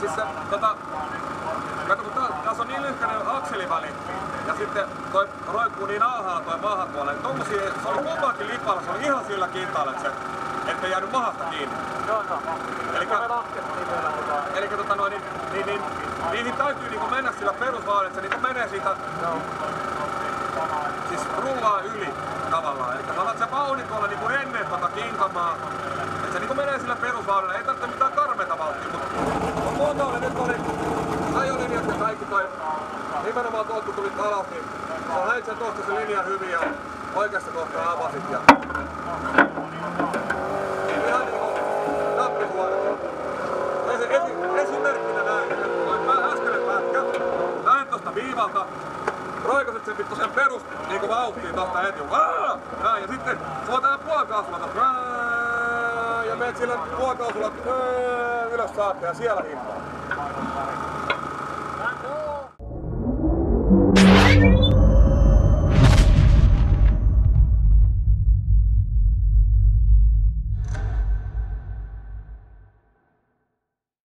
siis se, kato kun tässä on niin lyhkäinen akseliväli ja sitten toi roikkuu niin alhaalla toi mahapuolella, niin tommosia, se oli kumpaakin lipalla, se oli ihan sillä kintaalla, että se ettei jäänyt mahasta kiinni. Joo. Elikkä niihin täytyy niinku mennä sillä perusvauhdilla, että se niinku menee siitä, siis rullaa yli tavallaan. Elikkä saat se vaunikolla niinku ennen kinkamaa, että se niinku menee sillä perusvauhdilla, ei tarvitse mitään karmeita vauhtia, mutta muotoille nyt oli ajolinjat ja kaikki toi, nimenomaan tuolta kun tulit alas, niin sä näit sen tuosta se linja hyvin ja oikeassa kohtaa avasit ja ihan niinku nappisuorat. Esimerkkinä näin, että toi äskeinen pätkä, lähden tosta viivalta, roikaset sen vittu sen perus niinku vauhtiin tosta heti. Näin, ja sitten sä voit tähän puolikaasulla tosta ja meet sillä puolikaasulla ylös saatte ja siellä himpaa.